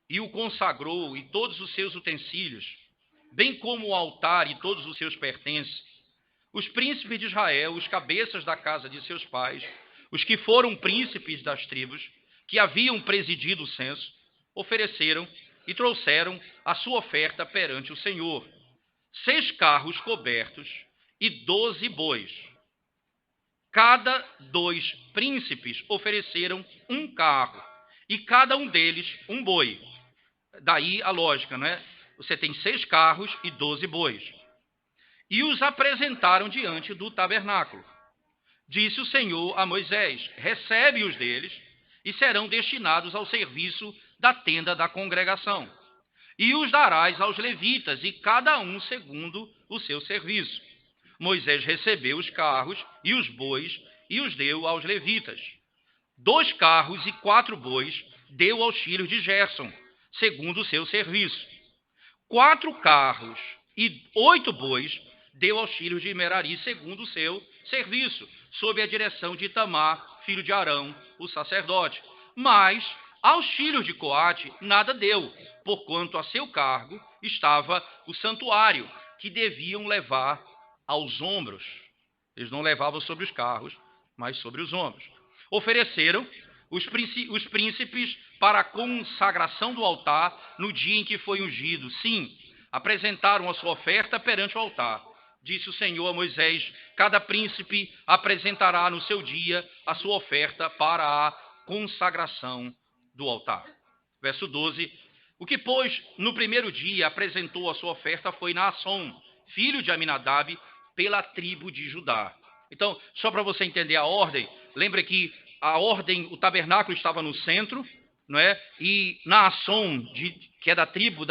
e o consagrou e todos os seus utensílios, bem como o altar e todos os seus pertences, os príncipes de Israel, os cabeças da casa de seus pais, os que foram príncipes das tribos, que haviam presidido o censo, ofereceram e trouxeram a sua oferta perante o Senhor: 6 carros cobertos e 12 bois. Cada 2 príncipes ofereceram um carro, e cada um deles um boi. Daí a lógica, não é? Você tem 6 carros e 12 bois. E os apresentaram diante do tabernáculo. Disse o Senhor a Moisés: recebe-os deles, e serão destinados ao serviço da tenda da congregação. E os darás aos levitas, e cada um segundo o seu serviço. Moisés recebeu os carros e os bois, e os deu aos levitas. 2 carros e 4 bois deu aos filhos de Gerson, segundo o seu serviço. 4 carros e 8 bois deu aos filhos de Merari, segundo o seu serviço, sob a direção de Itamar, filho de Arão, o sacerdote. Mas aos filhos de Coate nada deu, porquanto a seu cargo estava o santuário, que deviam levar aos ombros. Eles não levavam sobre os carros, mas sobre os ombros. Ofereceram os príncipes para a consagração do altar no dia em que foi ungido. Sim, apresentaram a sua oferta perante o altar. Disse o Senhor a Moisés: cada príncipe apresentará no seu dia a sua oferta para a consagração do altar. Verso 12. O que, pois, no primeiro dia apresentou a sua oferta foi Naasson, filho de Aminadab, pela tribo de Judá. Então, só para você entender a ordem, lembra que a ordem, o tabernáculo estava no centro, não é? E Naasson, que é da tribo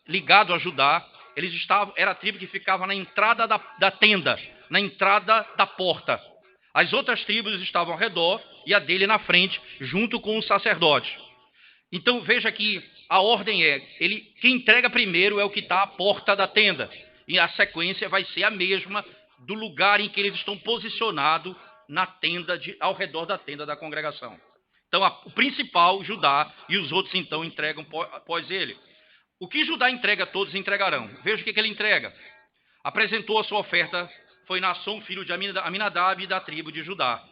ligado a Judá, era a tribo que ficava na entrada da tenda, na entrada da porta. As outras tribos estavam ao redor e a dele na frente, junto com o sacerdote. Então veja que a ordem é, quem entrega primeiro é o que está à porta da tenda. E a sequência vai ser a mesma do lugar em que eles estão posicionados na tenda, ao redor da tenda da congregação. Então o principal, Judá, e os outros então entregam após ele. O que Judá entrega, todos entregarão. Veja o que ele entrega. Apresentou a sua oferta, foi Naasson, filho de Aminadab, da tribo de Judá.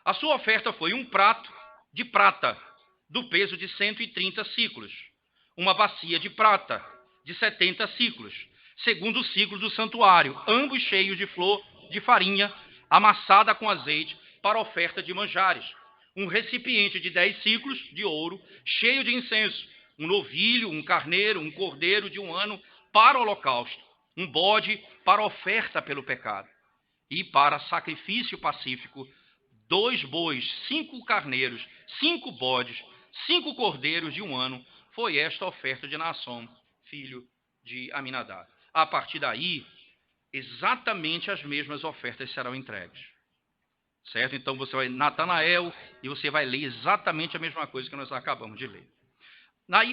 A sua oferta foi um prato de prata, do peso de 130 ciclos. Uma bacia de prata, de 70 ciclos, segundo o ciclo do santuário, ambos cheios de flor de farinha, amassada com azeite, para oferta de manjares. Um recipiente de 10 ciclos de ouro, cheio de incenso. Um novilho, um carneiro, um cordeiro de 1 ano para o holocausto, um bode para oferta pelo pecado, e para sacrifício pacífico, 2 bois, 5 carneiros, 5 bodes, 5 cordeiros de 1 ano. Foi esta a oferta de Naasson, filho de Aminadab. A partir daí, exatamente as mesmas ofertas serão entregues. Certo? Então você vai Natanael e você vai ler exatamente a mesma coisa que nós acabamos de ler.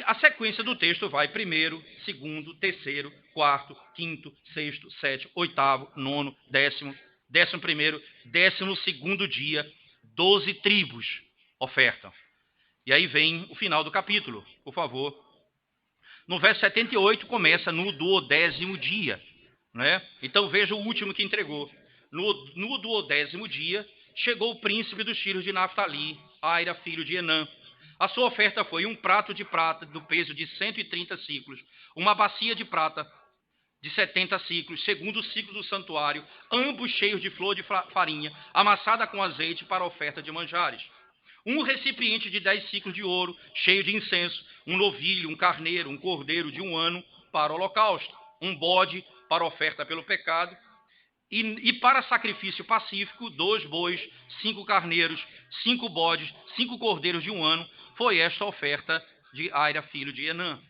A sequência do texto vai 1º, 2º, 3º, 4º, 5º, 6º, 7º, 8º, 9º, 10º, 11º, 12º dia, 12 tribos ofertam. E aí vem o final do capítulo, por favor. No verso 78 começa no 12º dia. Né? Então veja o último que entregou. No 12º dia, chegou o príncipe dos filhos de Naftali, Aira, filho de Enã. A sua oferta foi um prato de prata do peso de 130 ciclos, uma bacia de prata de 70 ciclos, segundo o ciclo do santuário, ambos cheios de flor de farinha, amassada com azeite para oferta de manjares. Um recipiente de 10 ciclos de ouro, cheio de incenso, um novilho, um carneiro, um cordeiro de 1 ano para o holocausto, um bode para oferta pelo pecado, e para sacrifício pacífico, 2 bois, 5 carneiros, 5 bodes, 5 cordeiros de 1 ano. Foi esta a oferta de Aira, filho de Enã.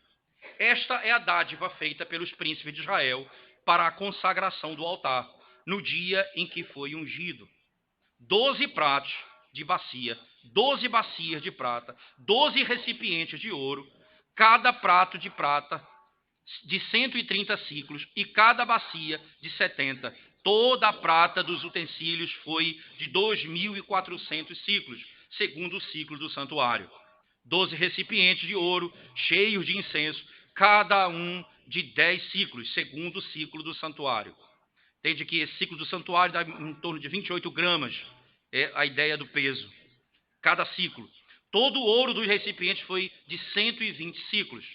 Esta é a dádiva feita pelos príncipes de Israel para a consagração do altar, no dia em que foi ungido. 12 pratos de bacia, 12 bacias de prata, 12 recipientes de ouro, cada prato de prata de 130 ciclos e cada bacia de 70. Toda a prata dos utensílios foi de 2.400 ciclos, segundo o ciclo do santuário. 12 recipientes de ouro, cheios de incenso, cada um de 10 ciclos, segundo o ciclo do santuário. Entende que esse ciclo do santuário dá em torno de 28 gramas, é a ideia do peso. Cada ciclo. Todo o ouro dos recipientes foi de 120 ciclos.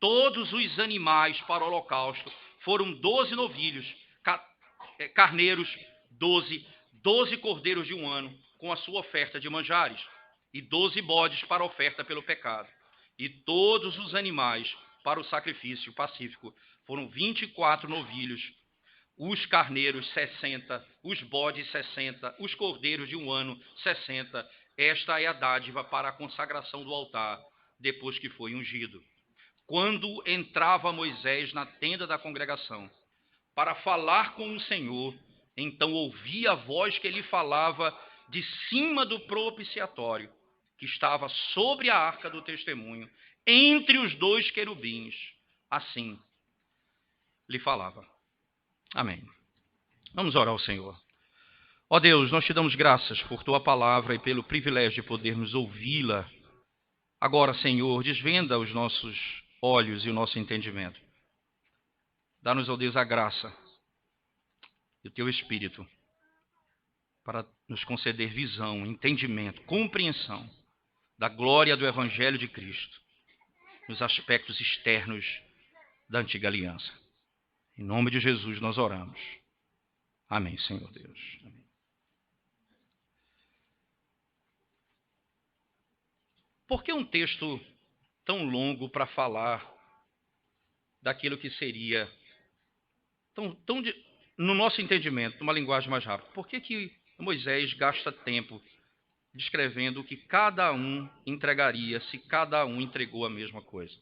Todos os animais para o holocausto foram 12 novilhos, carneiros, 12 cordeiros de um ano, com a sua oferta de manjares, e 12 bodes para a oferta pelo pecado. E todos os animais para o sacrifício pacífico foram 24 novilhos, os carneiros 60, os bodes 60, os cordeiros de um ano 60. Esta é a dádiva para a consagração do altar, depois que foi ungido. Quando entrava Moisés na tenda da congregação para falar com o Senhor, então ouvia a voz que ele falava de cima do propiciatório, que estava sobre a arca do testemunho, entre os 2 querubins. Assim lhe falava. Amém. Vamos orar ao Senhor. Ó Deus, nós te damos graças por tua palavra e pelo privilégio de podermos ouvi-la. Agora, Senhor, desvenda os nossos olhos e o nosso entendimento. Dá-nos, ó Deus, a graça e o teu Espírito para nos conceder visão, entendimento, compreensão da glória do Evangelho de Cristo nos aspectos externos da antiga aliança. Em nome de Jesus nós oramos. Amém, Senhor Deus. Amém. Por que um texto tão longo para falar daquilo que seria, no nosso entendimento, numa linguagem mais rápida? Por que Moisés gasta tempo descrevendo o que cada um entregaria se cada um entregou a mesma coisa?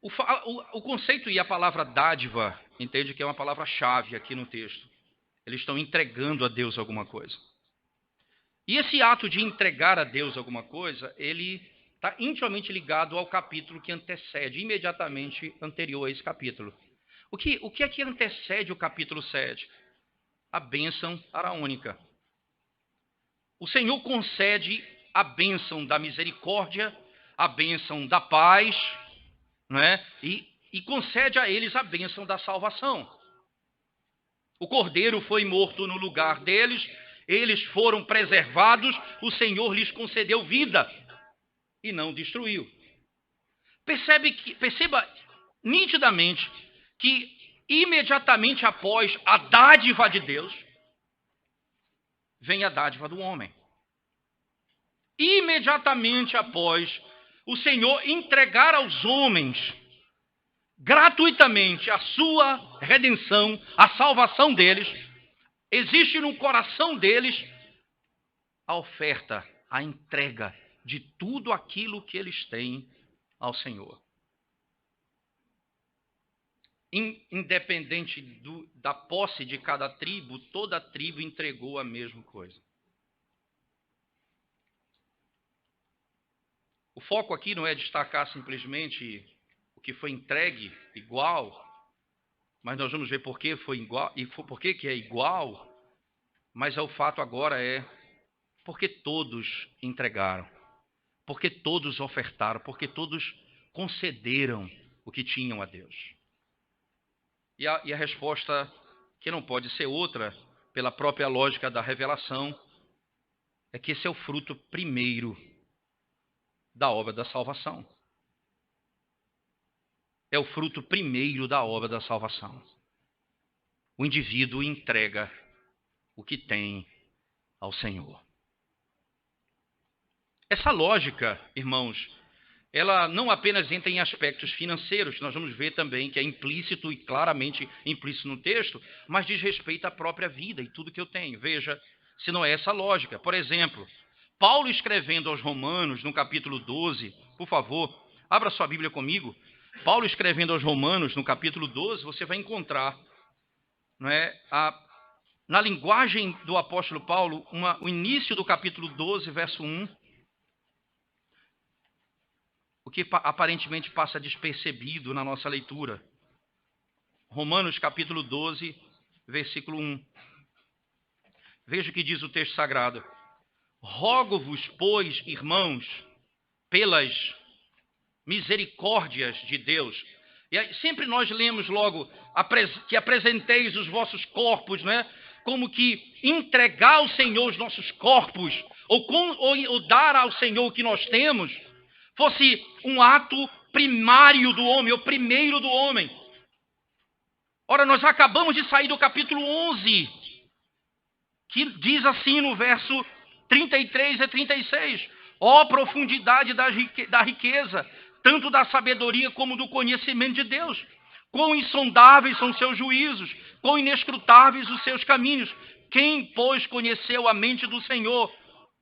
O conceito e a palavra dádiva, entende que é uma palavra-chave aqui no texto. Eles estão entregando a Deus alguma coisa. E esse ato de entregar a Deus alguma coisa, ele está intimamente ligado ao capítulo que antecede, imediatamente anterior a esse capítulo. O que é que antecede o capítulo 7? A bênção araônica. O Senhor concede a bênção da misericórdia, a bênção da paz, não é? E concede a eles a bênção da salvação. O cordeiro foi morto no lugar deles, eles foram preservados, o Senhor lhes concedeu vida e não destruiu. Perceba nitidamente que imediatamente após a dádiva de Deus, vem a dádiva do homem. Imediatamente após o Senhor entregar aos homens gratuitamente a sua redenção, a salvação deles, existe no coração deles a oferta, a entrega de tudo aquilo que eles têm ao Senhor. Independente da posse de cada tribo, toda a tribo entregou a mesma coisa. O foco aqui não é destacar simplesmente o que foi entregue igual, mas nós vamos ver por que foi igual e por que é igual, mas o fato agora é porque todos entregaram, porque todos ofertaram, porque todos concederam o que tinham a Deus. E a resposta, que não pode ser outra, pela própria lógica da revelação, é que esse é o fruto primeiro da obra da salvação. É o fruto primeiro da obra da salvação. O indivíduo entrega o que tem ao Senhor. Essa lógica, irmãos, ela não apenas entra em aspectos financeiros, nós vamos ver também que é implícito e claramente implícito no texto, mas diz respeito à própria vida e tudo que eu tenho. Veja, se não é essa lógica. Por exemplo, Paulo escrevendo aos Romanos, no capítulo 12, por favor, abra sua Bíblia comigo. Paulo escrevendo aos Romanos, no capítulo 12, você vai encontrar, não é, na linguagem do apóstolo Paulo, o início do capítulo 12, verso 1, o que aparentemente passa despercebido na nossa leitura. Romanos capítulo 12, versículo 1. Veja o que diz o texto sagrado. Rogo-vos, pois, irmãos, pelas misericórdias de Deus. E aí, sempre nós lemos logo que apresenteis os vossos corpos, né? Como que entregar ao Senhor os nossos corpos, ou dar ao Senhor o que nós temos, fosse um ato primário do homem, o primeiro do homem. Ora, nós acabamos de sair do capítulo 11, que diz assim no verso 33 a 36, ó profundidade da riqueza, tanto da sabedoria como do conhecimento de Deus. Quão insondáveis são seus juízos, quão inescrutáveis os seus caminhos. Quem, pois, conheceu a mente do Senhor?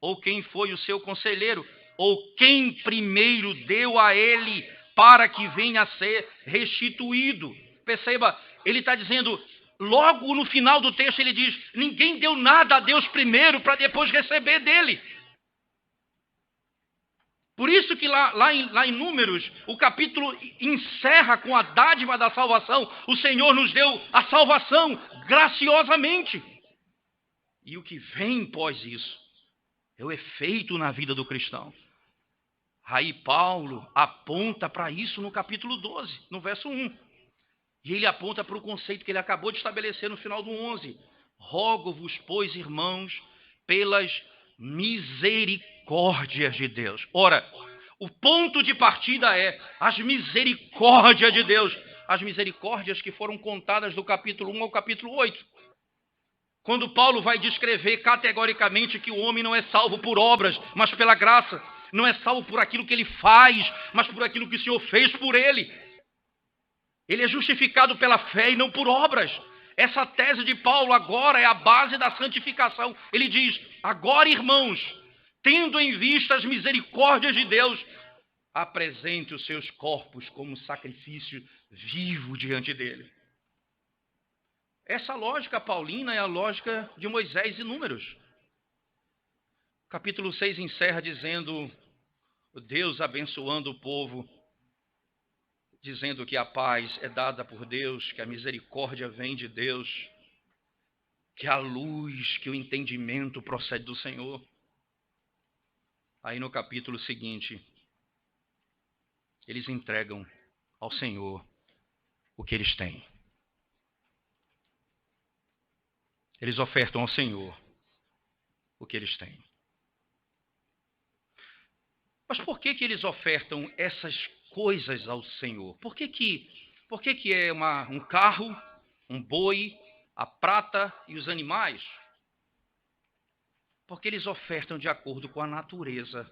Ou quem foi o seu conselheiro? Ou quem primeiro deu a ele para que venha a ser restituído? Perceba, ele está dizendo, logo no final do texto ele diz, ninguém deu nada a Deus primeiro para depois receber dele. Por isso que lá em Números, o capítulo encerra com a dádiva da salvação. O Senhor nos deu a salvação graciosamente. E o que vem pós isso é o efeito na vida do cristão. Aí Paulo aponta para isso no capítulo 12, no verso 1. E ele aponta para o conceito que ele acabou de estabelecer no final do 11. Rogo-vos, pois, irmãos, pelas misericórdias de Deus. Ora, o ponto de partida é as misericórdias de Deus. As misericórdias que foram contadas do capítulo 1 ao capítulo 8. Quando Paulo vai descrever categoricamente que o homem não é salvo por obras, mas pela graça. Não é salvo por aquilo que ele faz, mas por aquilo que o Senhor fez por ele. Ele é justificado pela fé e não por obras. Essa tese de Paulo agora é a base da santificação. Ele diz, agora, irmãos, tendo em vista as misericórdias de Deus, apresente os seus corpos como sacrifício vivo diante dele. Essa lógica paulina é a lógica de Moisés e Números. Capítulo 6 encerra dizendo, Deus abençoando o povo, dizendo que a paz é dada por Deus, que a misericórdia vem de Deus, que a luz, que o entendimento procede do Senhor. Aí no capítulo seguinte, eles entregam ao Senhor o que eles têm. Eles ofertam ao Senhor o que eles têm. Mas por que eles ofertam essas coisas ao Senhor? Por que é um carro, um boi, a prata e os animais? Porque eles ofertam de acordo com a natureza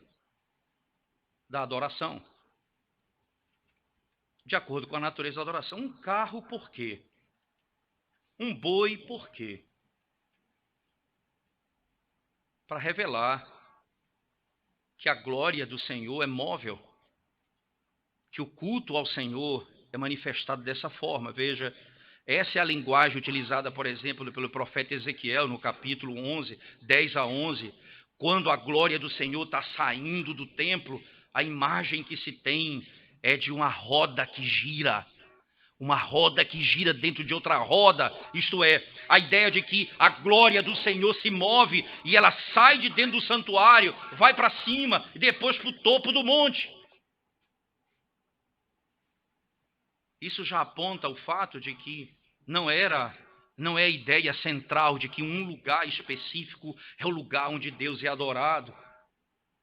da adoração. De acordo com a natureza da adoração. Um carro, por quê? Um boi, por quê? Para revelar que a glória do Senhor é móvel, que o culto ao Senhor é manifestado dessa forma. Veja, essa é a linguagem utilizada, por exemplo, pelo profeta Ezequiel, no capítulo 11, 10 a 11, quando a glória do Senhor está saindo do templo, a imagem que se tem é de uma roda que gira. Uma roda que gira dentro de outra roda, isto é, a ideia de que a glória do Senhor se move e ela sai de dentro do santuário, vai para cima e depois para o topo do monte. Isso já aponta o fato de que não é a ideia central de que um lugar específico é o lugar onde Deus é adorado,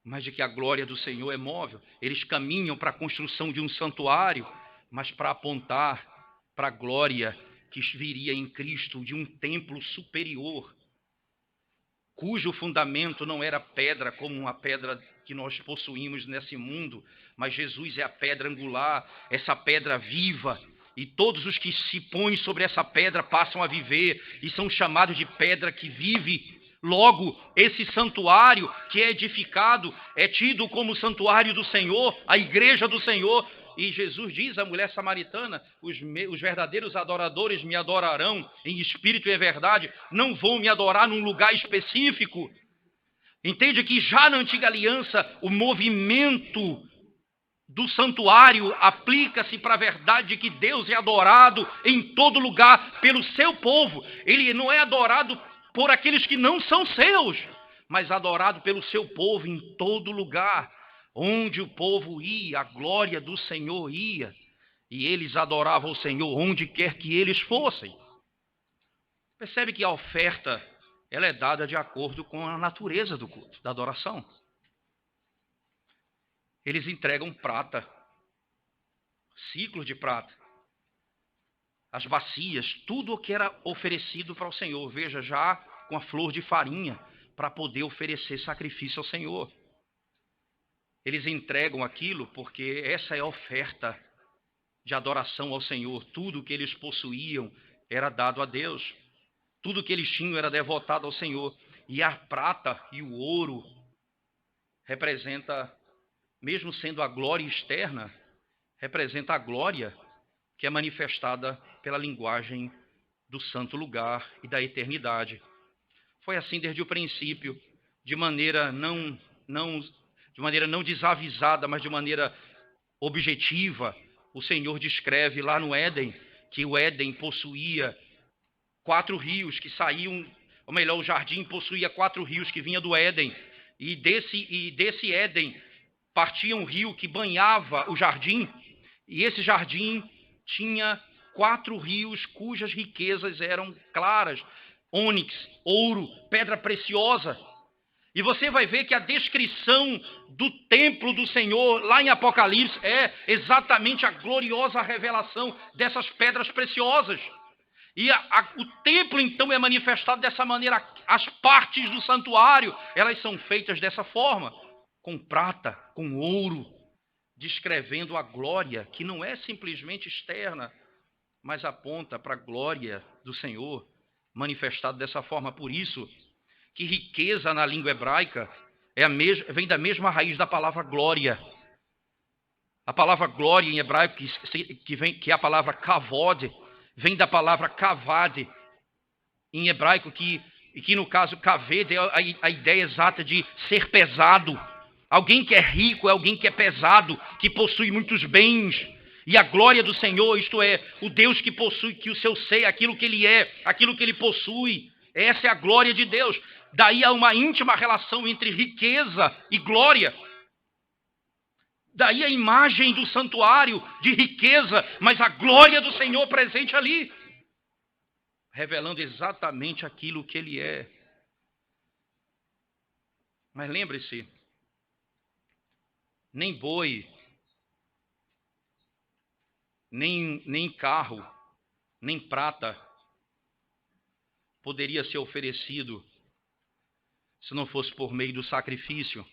mas de que a glória do Senhor é móvel. Eles caminham para a construção de um santuário, mas para apontar para a glória que viria em Cristo de um templo superior, cujo fundamento não era pedra como uma pedra que nós possuímos nesse mundo, mas Jesus é a pedra angular, essa pedra viva, e todos os que se põem sobre essa pedra passam a viver e são chamados de pedra que vive. Logo, esse santuário que é edificado é tido como santuário do Senhor, a igreja do Senhor. E Jesus diz à mulher samaritana, os verdadeiros adoradores me adorarão em espírito e em verdade, não vão me adorar num lugar específico. Entende que já na antiga aliança o movimento do santuário aplica-se para a verdade de que Deus é adorado em todo lugar pelo seu povo. Ele não é adorado por aqueles que não são seus, mas adorado pelo seu povo em todo lugar. Onde o povo ia, a glória do Senhor ia. E eles adoravam o Senhor onde quer que eles fossem. Percebe que a oferta, ela é dada de acordo com a natureza do culto, da adoração. Eles entregam prata, ciclos de prata, as bacias, tudo o que era oferecido para o Senhor. Veja, já com a flor de farinha, para poder oferecer sacrifício ao Senhor. Eles entregam aquilo porque essa é a oferta de adoração ao Senhor. Tudo que eles possuíam era dado a Deus. Tudo que eles tinham era devotado ao Senhor. E a prata e o ouro representa, mesmo sendo a glória externa, representa a glória que é manifestada pela linguagem do santo lugar e da eternidade. Foi assim desde o princípio, de maneira não desavisada, mas de maneira objetiva. O Senhor descreve lá no Éden que o Éden possuía 4 rios que saíam, ou melhor, o jardim possuía 4 rios que vinham do Éden. E desse Éden partia um rio que banhava o jardim, e esse jardim tinha 4 rios cujas riquezas eram claras: ônix, ouro, pedra preciosa. E você vai ver que a descrição do templo do Senhor, lá em Apocalipse, é exatamente a gloriosa revelação dessas pedras preciosas. E o templo, então, é manifestado dessa maneira. As partes do santuário, elas são feitas dessa forma, com prata, com ouro, descrevendo a glória, que não é simplesmente externa, mas aponta para a glória do Senhor, manifestada dessa forma. Por isso que riqueza na língua hebraica vem da mesma raiz da palavra glória. A palavra glória em hebraico, que é a palavra kavod, vem da palavra kavad em hebraico, que no caso kaved é a ideia exata de ser pesado. Alguém que é rico é alguém que é pesado, que possui muitos bens. E a glória do Senhor, isto é, o Deus que possui, que o seu ser, aquilo que ele é, aquilo que ele possui, essa é a glória de Deus. Daí há uma íntima relação entre riqueza e glória. Daí a imagem do santuário de riqueza, mas a glória do Senhor presente ali, revelando exatamente aquilo que ele é. Mas lembre-se, nem boi, nem carro, nem prata poderia ser oferecido se não fosse por meio do sacrifício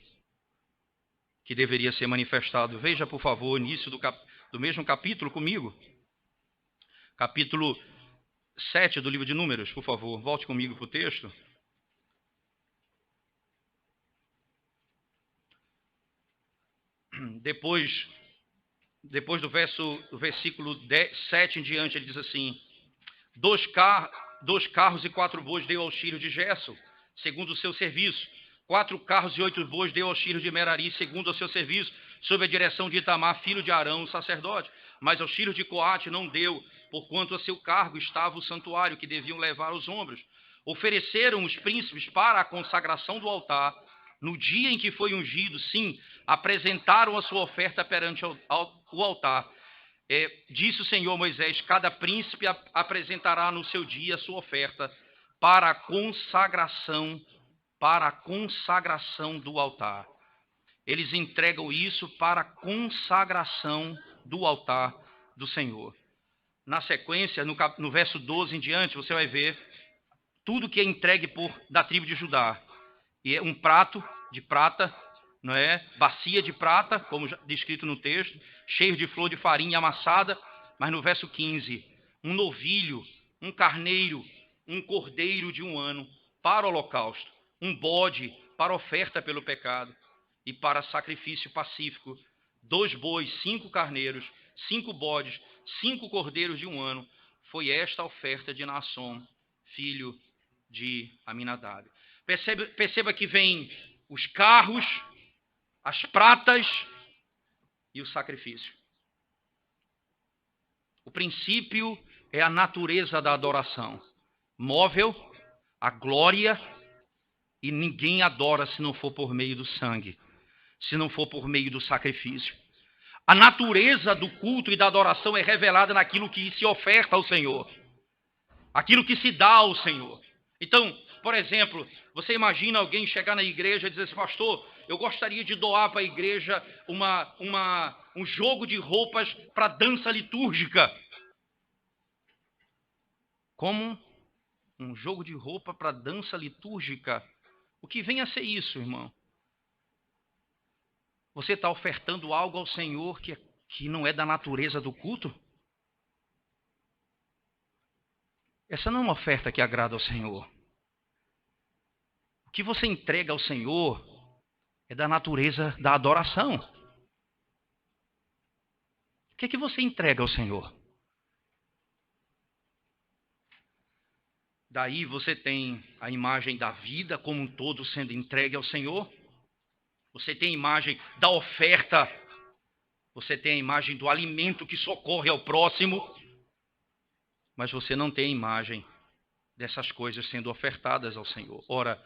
que deveria ser manifestado. Veja, por favor, o início do mesmo capítulo comigo. Capítulo 7 do livro de Números, por favor. Volte comigo para o texto. Depois do versículo 7 em diante, ele diz assim: 2 carros e 4 bois deu aos filhos de Gerson, segundo o seu serviço. 4 carros e 8 bois deu aos filhos de Merari, segundo o seu serviço, sob a direção de Itamar, filho de Arão, o sacerdote. Mas aos filhos de Coate não deu, porquanto a seu cargo estava o santuário, que deviam levar aos ombros. Ofereceram os príncipes para a consagração do altar. No dia em que foi ungido, sim, apresentaram a sua oferta perante o altar. Disse o Senhor a Moisés: cada príncipe apresentará no seu dia a sua oferta para a consagração do altar. Eles entregam isso para a consagração do altar do Senhor. Na sequência, no verso 12 em diante, você vai ver tudo que é entregue da tribo de Judá. E é um prato de prata, não é? Bacia de prata, como descrito no texto, cheio de flor de farinha amassada. Mas no verso 15, um novilho, um carneiro, um cordeiro de 1 ano para o holocausto, um bode para oferta pelo pecado e para sacrifício pacífico, 2 bois, 5 carneiros, 5 bodes, 5 cordeiros de 1 ano. Foi esta a oferta de Naasson, filho de Aminadab. Perceba que vem os carros, as pratas e o sacrifício. O princípio é a natureza da adoração. Móvel, a glória E ninguém adora se não for por meio do sangue, se não for por meio do sacrifício. A natureza do culto e da adoração é revelada naquilo que se oferta ao Senhor, aquilo que se dá ao Senhor. Então, por exemplo, você imagina alguém chegar na igreja e dizer assim: pastor, eu gostaria de doar para a igreja um jogo de roupas para dança litúrgica. Como um jogo de roupa para dança litúrgica? O que vem a ser isso, irmão? Você está ofertando algo ao Senhor que não é da natureza do culto? Essa não é uma oferta que agrada ao Senhor. O que você entrega ao Senhor é da natureza da adoração. O que é que você entrega ao Senhor? Daí você tem a imagem da vida como um todo sendo entregue ao Senhor. Você tem a imagem da oferta. Você tem a imagem do alimento que socorre ao próximo. Mas você não tem a imagem dessas coisas sendo ofertadas ao Senhor. Ora,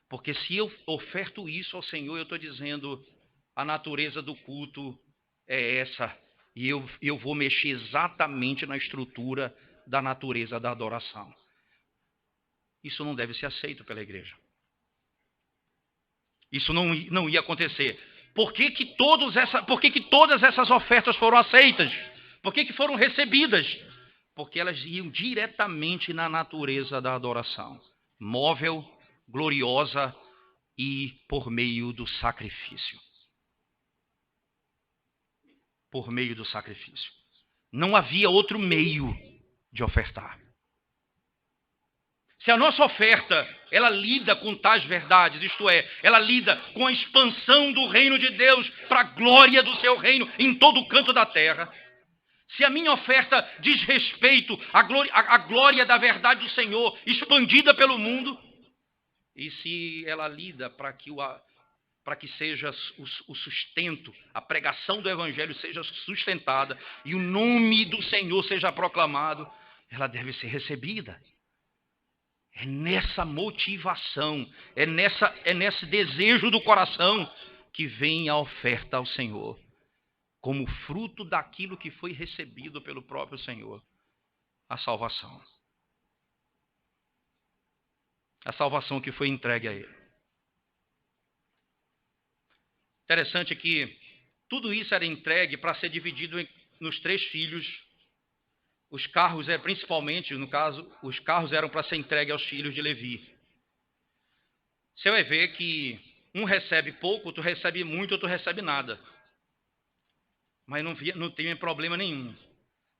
porque se eu oferto isso ao Senhor, eu estou dizendo, a natureza do culto é essa. E eu vou mexer exatamente na estrutura da natureza da adoração. Isso não deve ser aceito pela igreja. Isso não ia acontecer. Por que todas essas ofertas foram aceitas? Por que foram recebidas? Porque elas iam diretamente na natureza da adoração. Móvel, gloriosa e por meio do sacrifício. Por meio do sacrifício. Não havia outro meio de ofertar. Se a nossa oferta, ela lida com tais verdades, isto é, ela lida com a expansão do reino de Deus para a glória do seu reino em todo o canto da terra. Se a minha oferta diz respeito à glória da verdade do Senhor expandida pelo mundo, e se ela lida para que seja o sustento, a pregação do Evangelho seja sustentada e o nome do Senhor seja proclamado, ela deve ser recebida. É nessa motivação, é nesse desejo do coração que vem a oferta ao Senhor, como fruto daquilo que foi recebido pelo próprio Senhor, a salvação. A salvação que foi entregue a Ele. Interessante que tudo isso era entregue para ser dividido nos 3 filhos. Os carros, principalmente, no caso, os carros eram para ser entregues aos filhos de Levi. Você vai ver que um recebe pouco, outro recebe muito, outro recebe nada. Mas não tem problema nenhum.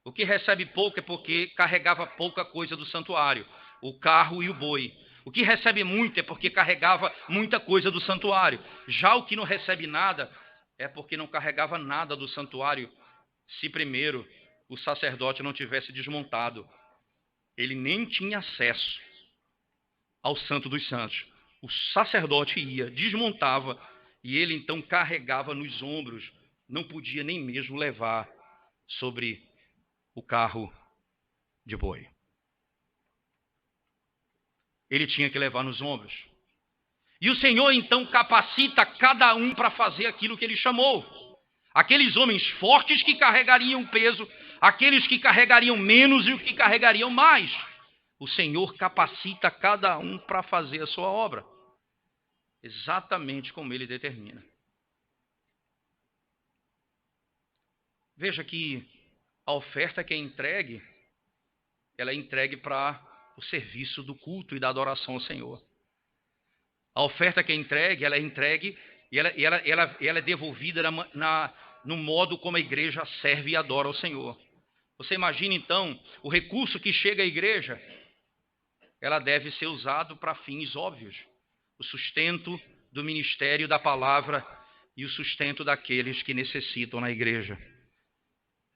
O que recebe pouco é porque carregava pouca coisa do santuário, o carro e o boi. O que recebe muito é porque carregava muita coisa do santuário. Já o que não recebe nada é porque não carregava nada do santuário, se primeiro o sacerdote não tivesse desmontado. Ele nem tinha acesso ao Santo dos Santos. O sacerdote ia, desmontava, e ele então carregava nos ombros. Não podia nem mesmo levar sobre o carro de boi. Ele tinha que levar nos ombros. E o Senhor então capacita cada um para fazer aquilo que Ele chamou. Aqueles homens fortes que carregariam peso, aqueles que carregariam menos e os que carregariam mais. O Senhor capacita cada um para fazer a sua obra, exatamente como Ele determina. Veja que a oferta que é entregue, ela é entregue para o serviço do culto e da adoração ao Senhor. A oferta que é entregue, ela é entregue e ela é devolvida no modo como a igreja serve e adora ao Senhor. Você imagina, então, o recurso que chega à igreja, ela deve ser usado para fins óbvios. O sustento do ministério da palavra e o sustento daqueles que necessitam na igreja.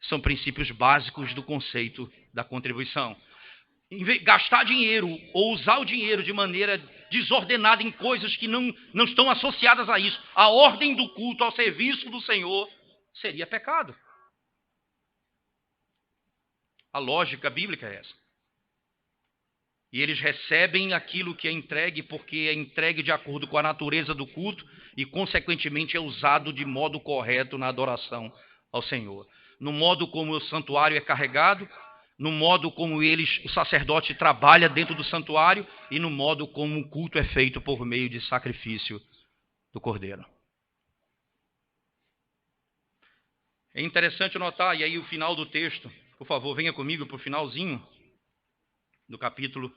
São princípios básicos do conceito da contribuição. Gastar dinheiro ou usar o dinheiro de maneira desordenada em coisas que não estão associadas a isso, a ordem do culto ao serviço do Senhor, seria pecado. A lógica bíblica é essa. E eles recebem aquilo que é entregue, porque é entregue de acordo com a natureza do culto e, consequentemente, é usado de modo correto na adoração ao Senhor. No modo como o santuário é carregado, no modo como o sacerdote trabalha dentro do santuário e no modo como o culto é feito por meio de sacrifício do Cordeiro. É interessante notar, e aí o final do texto, por favor, venha comigo para o finalzinho do capítulo.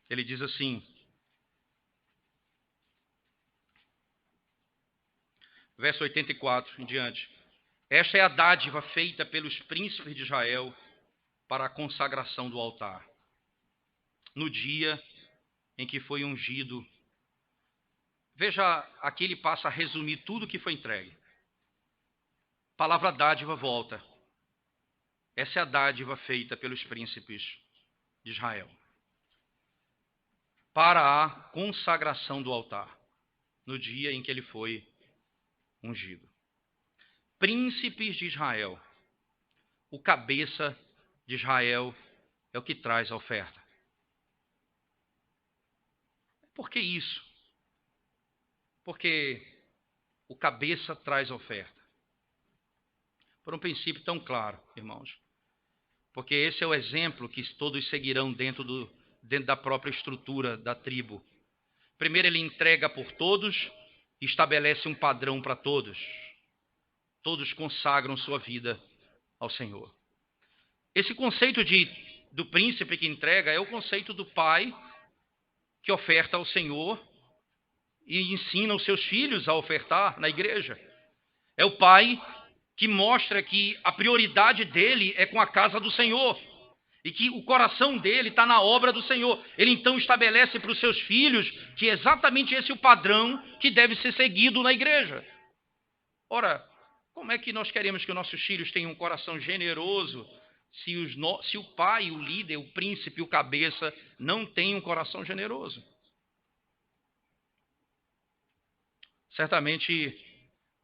Ele diz assim, verso 84 em diante: esta é a dádiva feita pelos príncipes de Israel para a consagração do altar, no dia em que foi ungido. Veja, aqui ele passa a resumir tudo que foi entregue. A palavra dádiva volta. Essa é a dádiva feita pelos príncipes de Israel para a consagração do altar, no dia em que ele foi ungido. Príncipes de Israel. O cabeça de Israel é o que traz a oferta. Por que isso? Porque o cabeça traz a oferta. Por um princípio tão claro, irmãos. Porque esse é o exemplo que todos seguirão dentro da própria estrutura da tribo. Primeiro ele entrega por todos e estabelece um padrão para todos. Todos consagram sua vida ao Senhor. Esse conceito do príncipe que entrega é o conceito do pai que oferta ao Senhor e ensina os seus filhos a ofertar na igreja. É o pai que mostra que a prioridade dele é com a casa do Senhor e que o coração dele está na obra do Senhor. Ele então estabelece para os seus filhos que é exatamente esse o padrão que deve ser seguido na igreja. Ora, como é que nós queremos que os nossos filhos tenham um coração generoso se o pai, o líder, o príncipe, o cabeça não tem um coração generoso? Certamente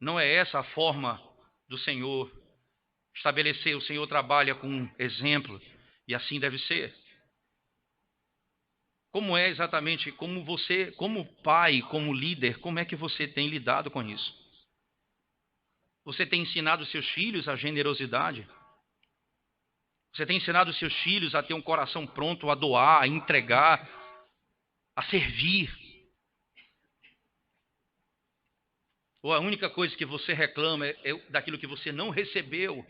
não é essa a forma do Senhor estabelecer. O Senhor trabalha com um exemplo e assim deve ser. Como é exatamente, como você, como pai, como líder, como é que você tem lidado com isso? Você tem ensinado seus filhos a generosidade? Você tem ensinado seus filhos a ter um coração pronto a doar, a entregar, a servir? Ou a única coisa que você reclama é daquilo que você não recebeu?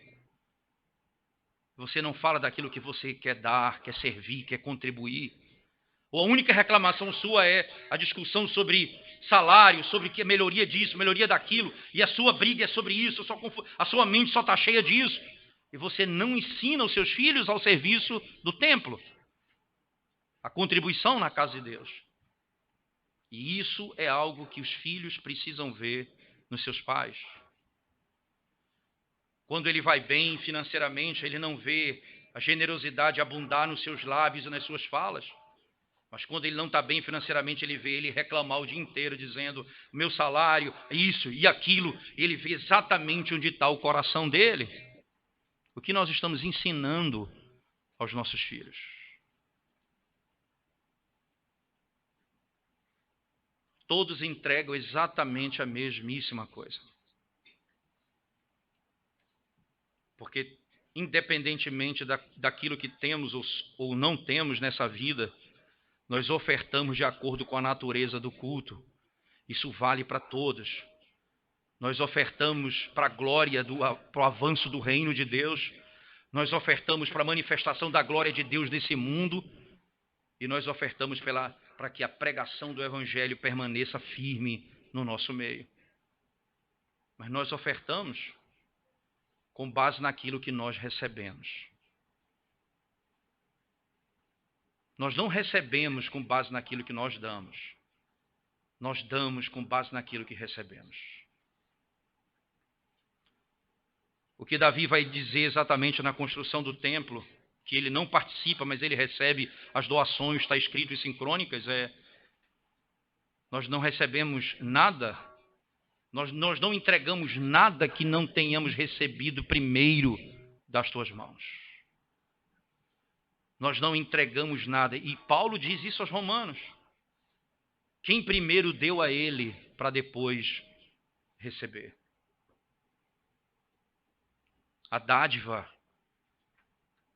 Você não fala daquilo que você quer dar, quer servir, quer contribuir? Ou a única reclamação sua é a discussão sobre salário, sobre que melhoria disso, melhoria daquilo, e a sua briga é sobre isso, a sua mente só está cheia disso, e você não ensina os seus filhos ao serviço do templo, a contribuição na casa de Deus. E isso é algo que os filhos precisam ver nos seus pais. Quando ele vai bem financeiramente, ele não vê a generosidade abundar nos seus lábios e nas suas falas. Mas quando ele não está bem financeiramente, ele vê ele reclamar o dia inteiro, dizendo, meu salário, isso e aquilo. Ele vê exatamente onde está o coração dele. O que nós estamos ensinando aos nossos filhos? Todos entregam exatamente a mesmíssima coisa. Porque, independentemente daquilo que temos ou não temos nessa vida, nós ofertamos de acordo com a natureza do culto. Isso vale para todos. Nós ofertamos para a glória, para o avanço do reino de Deus. Nós ofertamos para a manifestação da glória de Deus nesse mundo. E nós ofertamos para que a pregação do Evangelho permaneça firme no nosso meio. Mas nós ofertamos com base naquilo que nós recebemos. Nós não recebemos com base naquilo que nós damos. Nós damos com base naquilo que recebemos. O que Davi vai dizer exatamente na construção do templo, que ele não participa, mas ele recebe as doações, está escrito isso em Crônicas, nós não recebemos nada, nós não entregamos nada que não tenhamos recebido primeiro das tuas mãos. Nós não entregamos nada. E Paulo diz isso aos romanos. Quem primeiro deu a ele para depois receber. A dádiva,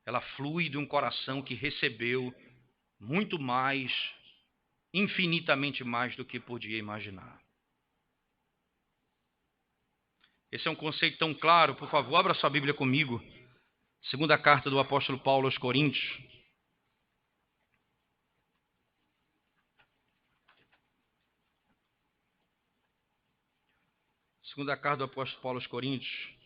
ela flui de um coração que recebeu muito mais, infinitamente mais do que podia imaginar. Esse é um conceito tão claro. Por favor, abra sua Bíblia comigo. Segunda carta do apóstolo Paulo aos Coríntios. Segunda carta do apóstolo Paulo aos Coríntios.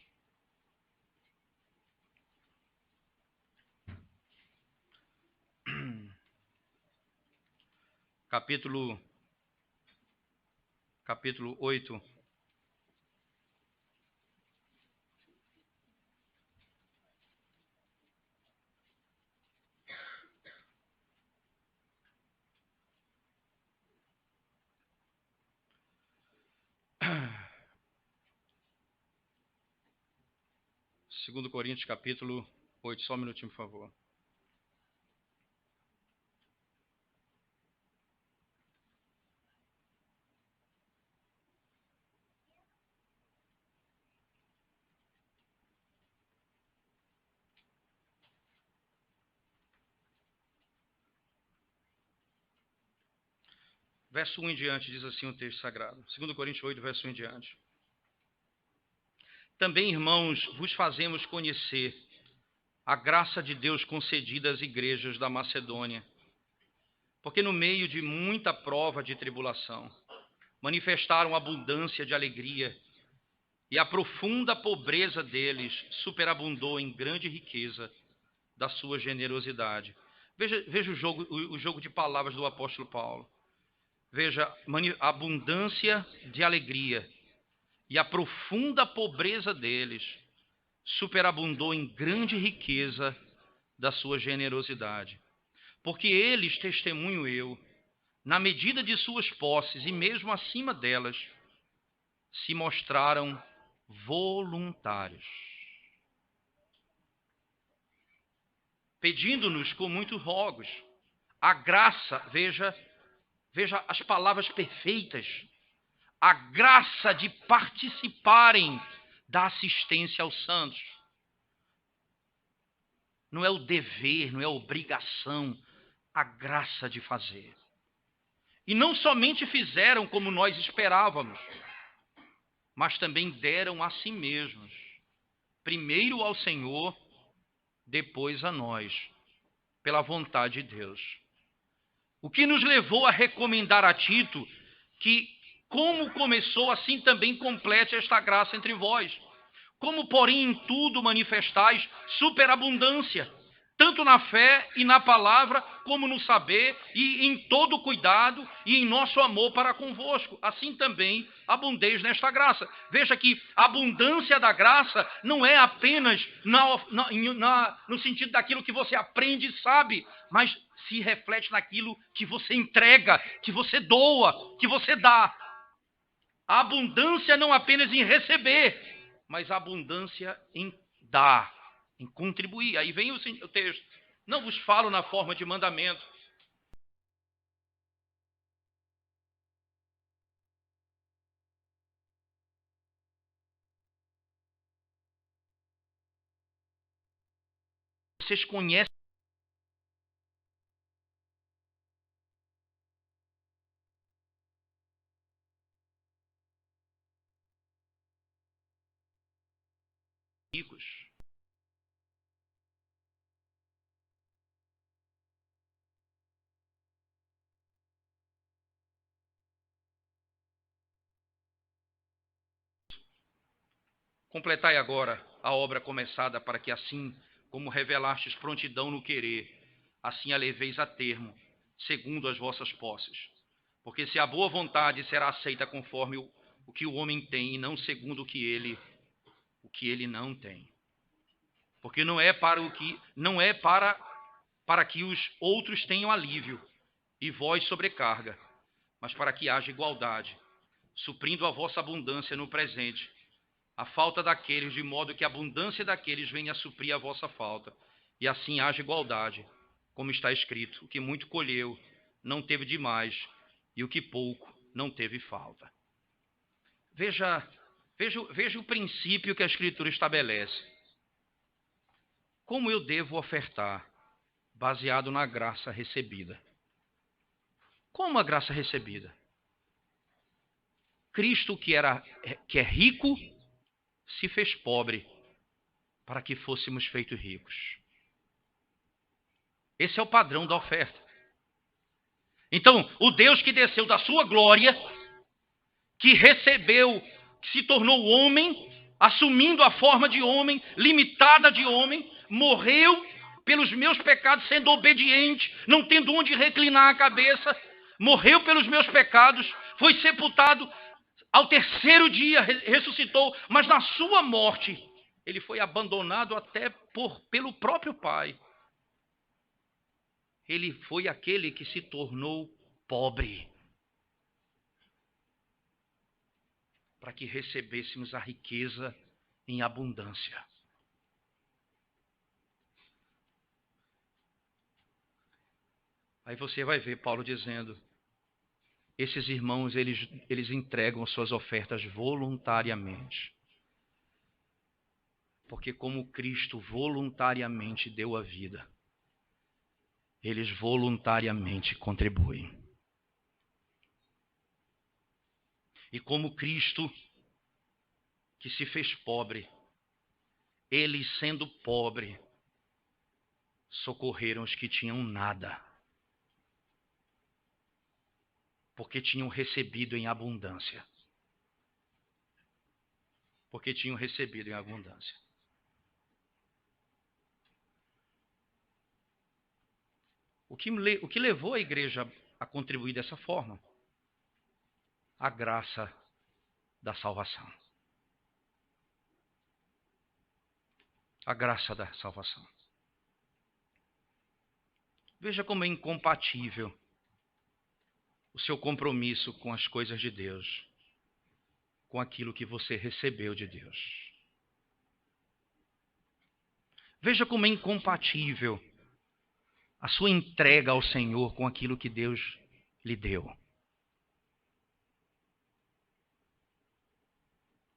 Capítulo 8. Segundo Coríntios, capítulo 8. Só um minutinho, por favor. Verso 1 em diante, diz assim o texto sagrado. 2 Coríntios 8, verso 1 em diante. Também, irmãos, vos fazemos conhecer a graça de Deus concedida às igrejas da Macedônia, porque no meio de muita prova de tribulação, manifestaram abundância de alegria, e a profunda pobreza deles superabundou em grande riqueza da sua generosidade. Veja o jogo de palavras do apóstolo Paulo. Veja, abundância de alegria e a profunda pobreza deles superabundou em grande riqueza da sua generosidade. Porque eles, testemunho eu, na medida de suas posses e mesmo acima delas, se mostraram voluntários, pedindo-nos com muitos rogos a graça, veja as palavras perfeitas, a graça de participarem da assistência aos santos. Não é o dever, não é a obrigação, a graça de fazer. E não somente fizeram como nós esperávamos, mas também deram a si mesmos, primeiro ao Senhor, depois a nós, pela vontade de Deus. O que nos levou a recomendar a Tito que, como começou, assim também complete esta graça entre vós. Como, porém, em tudo manifestais superabundância, tanto na fé e na palavra, como no saber, e em todo cuidado, e em nosso amor para convosco. Assim também abundeis nesta graça. Veja que a abundância da graça não é apenas no sentido daquilo que você aprende e sabe, mas se reflete naquilo que você entrega, que você doa, que você dá. A abundância não apenas em receber, mas a abundância em dar, em contribuir. Aí vem o texto. Não vos falo na forma de mandamento. Vocês conhecem ricos. Completai agora a obra começada, para que assim como revelastes prontidão no querer, assim a leveis a termo, segundo as vossas posses. Porque se a boa vontade será aceita conforme o que o homem tem, e não segundo o que ele não tem. Porque não é para que os outros tenham alívio e vós sobrecarga, mas para que haja igualdade, suprindo a vossa abundância no presente, a falta daqueles, de modo que a abundância daqueles venha a suprir a vossa falta, e assim haja igualdade. como está escrito, o que muito colheu não teve demais, e o que pouco não teve falta. Veja o princípio que a Escritura estabelece. Como eu devo ofertar? Baseado na graça recebida. Como a graça recebida? Cristo, que é rico, se fez pobre para que fôssemos feitos ricos. Esse é o padrão da oferta. Então, o Deus que desceu da sua glória, que recebeu, que se tornou homem, assumindo a forma de homem, limitada de homem, morreu pelos meus pecados, sendo obediente, não tendo onde reclinar a cabeça, morreu pelos meus pecados, foi sepultado, ao terceiro dia ressuscitou, mas na sua morte ele foi abandonado até pelo próprio Pai. Ele foi aquele que se tornou pobre, para que recebêssemos a riqueza em abundância. Aí você vai ver Paulo dizendo, esses irmãos, eles entregam suas ofertas voluntariamente. Porque como Cristo voluntariamente deu a vida, eles voluntariamente contribuem. E como Cristo, que se fez pobre, eles sendo pobre, socorreram os que tinham nada, porque tinham recebido em abundância. Porque tinham recebido em abundância. O que levou a igreja a contribuir dessa forma? A graça da salvação. A graça da salvação. Veja como é incompatível o seu compromisso com as coisas de Deus, com aquilo que você recebeu de Deus. Veja como é incompatível a sua entrega ao Senhor com aquilo que Deus lhe deu.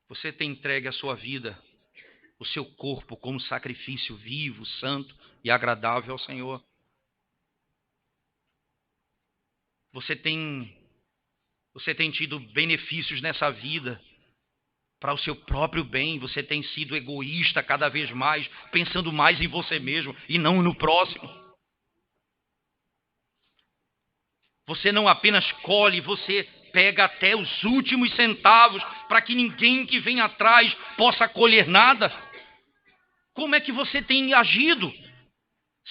Você tem entregue a sua vida, o seu corpo como sacrifício vivo, santo e agradável ao Senhor. Você tem tido benefícios nessa vida para o seu próprio bem. Você tem sido egoísta cada vez mais, pensando mais em você mesmo e não no próximo. Você não apenas colhe, você pega até os últimos centavos para que ninguém que vem atrás possa colher nada. Como é que você tem agido?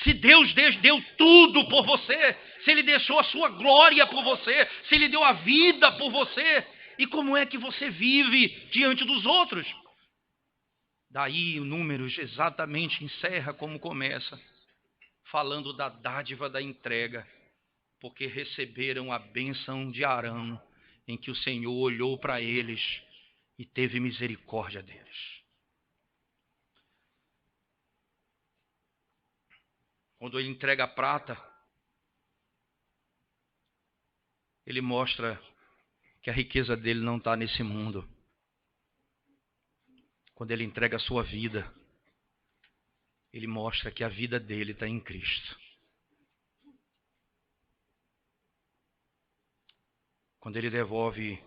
Se Deus deu tudo por você, se Ele deixou a sua glória por você, se Ele deu a vida por você, e como é que você vive diante dos outros? Daí o Números exatamente encerra como começa, falando da dádiva da entrega, porque receberam a bênção de Arão, em que o Senhor olhou para eles e teve misericórdia deles. Quando ele entrega a prata, ele mostra que a riqueza dele não está nesse mundo. Quando ele entrega a sua vida, ele mostra que a vida dele está em Cristo. Quando ele devolve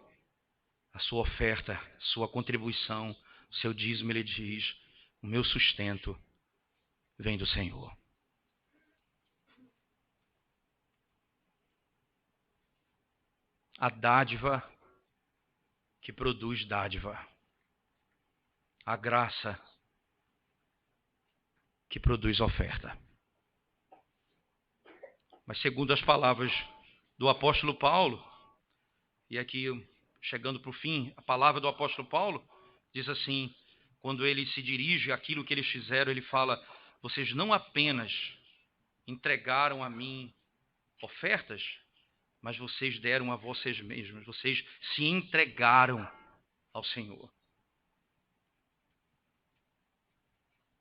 a sua oferta, sua contribuição, seu dízimo, ele diz, o meu sustento vem do Senhor. A dádiva que produz dádiva. A graça que produz oferta. Mas segundo as palavras do apóstolo Paulo, e aqui chegando para o fim, a palavra do apóstolo Paulo diz assim, quando ele se dirige àquilo que eles fizeram, ele fala, vocês não apenas entregaram a mim ofertas, mas vocês deram a vocês mesmos, vocês se entregaram ao Senhor.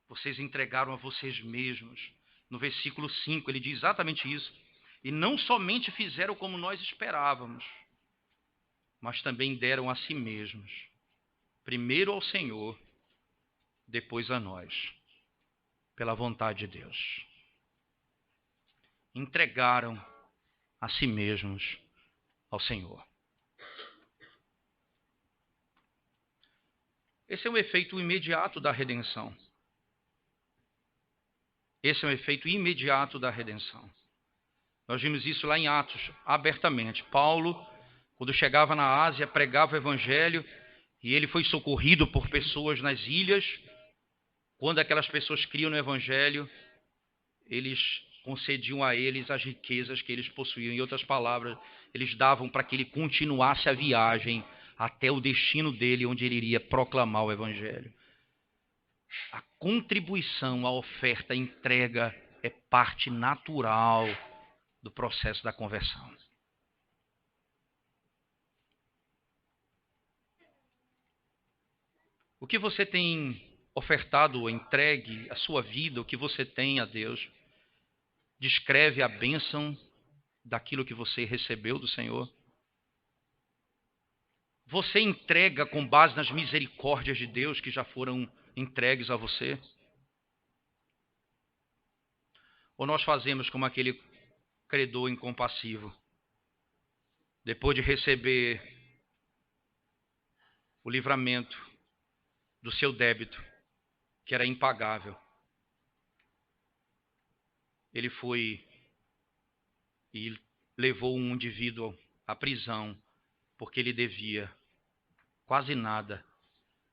Vocês entregaram a vocês mesmos No versículo 5, ele diz exatamente isso. E não somente fizeram como nós esperávamos, mas também deram a si mesmos, primeiro ao Senhor, depois a nós, pela vontade de Deus. Entregaram a si mesmos ao Senhor. Esse é um efeito imediato da redenção. Esse é um efeito imediato da redenção. Nós vimos isso lá em Atos, abertamente. Paulo, quando chegava na Ásia, pregava o evangelho e ele foi socorrido por pessoas nas ilhas. Quando aquelas pessoas criam no evangelho, eles concediam a eles as riquezas que eles possuíam. Em outras palavras, eles davam para que ele continuasse a viagem até o destino dele, onde ele iria proclamar o evangelho. A contribuição, a oferta, a entrega é parte natural do processo da conversão. O que você tem ofertado ou entregue, a sua vida, o que você tem a Deus, descreve a bênção daquilo que você recebeu do Senhor? Você entrega com base nas misericórdias de Deus que já foram entregues a você? Ou nós fazemos como aquele credor incompassivo? Depois de receber o livramento do seu débito, que era impagável, ele foi e levou um indivíduo à prisão, porque ele devia quase nada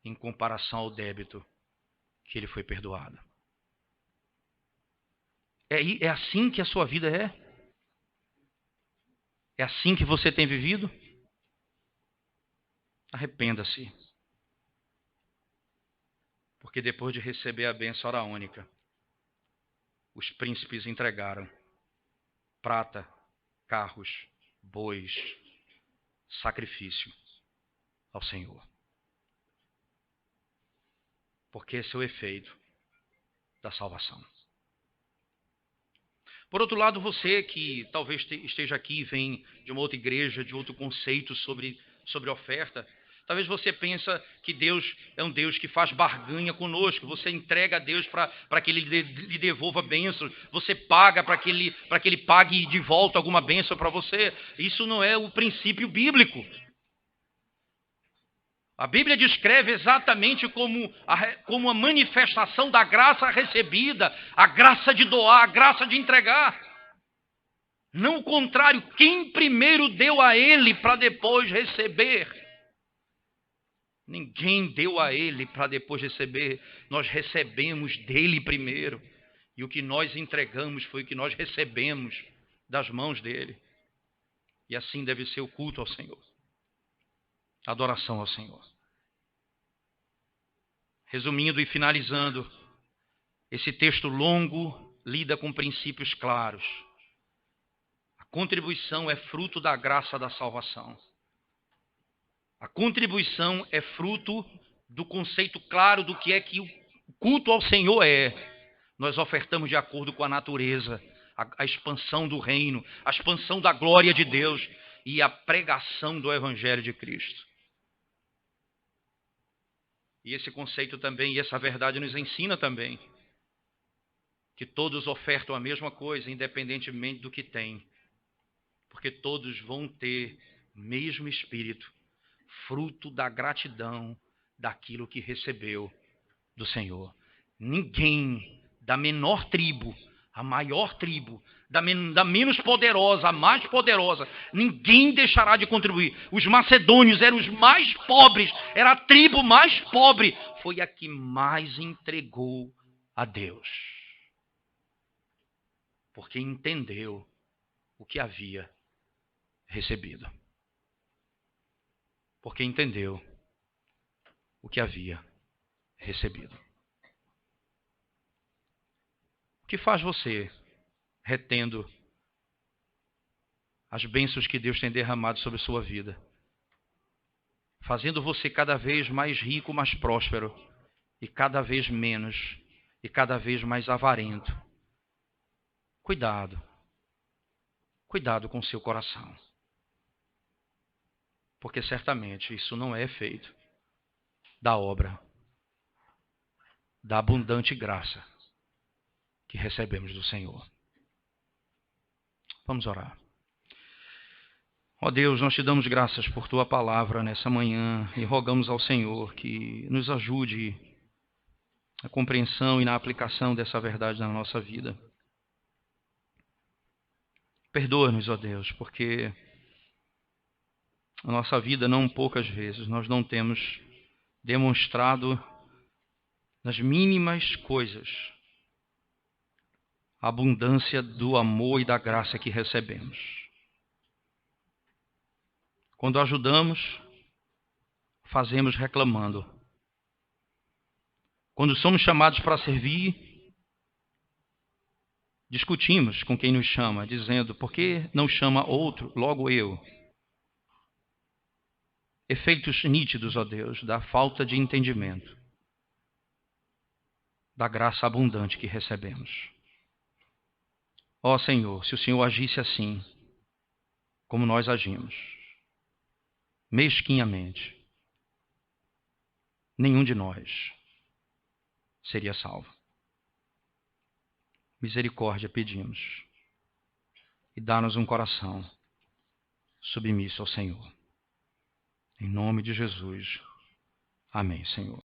em comparação ao débito que ele foi perdoado. É assim que a sua vida é? É assim que você tem vivido? Arrependa-se. Porque depois de receber a bênção oraônica, os príncipes entregaram prata, carros, bois, sacrifício ao Senhor. Porque esse é o efeito da salvação. Por outro lado, você que talvez esteja aqui e vem de uma outra igreja, de outro conceito sobre oferta, talvez você pensa que Deus é um Deus que faz barganha conosco. Você entrega a Deus para que Ele lhe devolva bênçãos. Você paga para que ele pague de volta alguma bênção para você. Isso não é o princípio bíblico. A Bíblia descreve exatamente como a manifestação da graça recebida, a graça de doar, a graça de entregar. Não o contrário, quem primeiro deu a ele para depois receber. Ninguém deu a ele para depois receber, nós recebemos dele primeiro. E o que nós entregamos foi o que nós recebemos das mãos dele. E assim deve ser o culto ao Senhor. Adoração ao Senhor. Resumindo e finalizando, esse texto longo lida com princípios claros. A contribuição é fruto da graça da salvação. A contribuição é fruto do conceito claro do que é que o culto ao Senhor é. Nós ofertamos de acordo com a natureza, a expansão do reino, a expansão da glória de Deus e a pregação do Evangelho de Cristo. E esse conceito também, e essa verdade nos ensina também que todos ofertam a mesma coisa, independentemente do que têm. Porque todos vão ter o mesmo espírito, fruto da gratidão daquilo que recebeu do Senhor. Ninguém da menor tribo, a maior tribo, da menos poderosa, a mais poderosa, ninguém deixará de contribuir. Os macedônios eram os mais pobres, era a tribo mais pobre, foi a que mais entregou a Deus. Porque entendeu o que havia recebido. Porque entendeu o que havia recebido. O que faz você retendo as bênçãos que Deus tem derramado sobre a sua vida? Fazendo você cada vez mais rico, mais próspero, e cada vez menos, e cada vez mais avarento, cuidado. Cuidado com o seu coração. Porque certamente isso não é efeito da obra, da abundante graça que recebemos do Senhor. Vamos orar. Ó Deus, nós te damos graças por tua palavra nessa manhã e rogamos ao Senhor que nos ajude na compreensão e na aplicação dessa verdade na nossa vida. Perdoa-nos, ó Deus, porque a nossa vida, não poucas vezes, nós não temos demonstrado nas mínimas coisas a abundância do amor e da graça que recebemos. Quando ajudamos, fazemos reclamando. Quando somos chamados para servir, discutimos com quem nos chama, dizendo, por que não chama outro, logo eu? Efeitos nítidos, ó Deus, da falta de entendimento, da graça abundante que recebemos. Ó Senhor, se o Senhor agisse assim, como nós agimos, mesquinhamente, nenhum de nós seria salvo. Misericórdia pedimos e dá-nos um coração submisso ao Senhor. Em nome de Jesus. Amém, Senhor.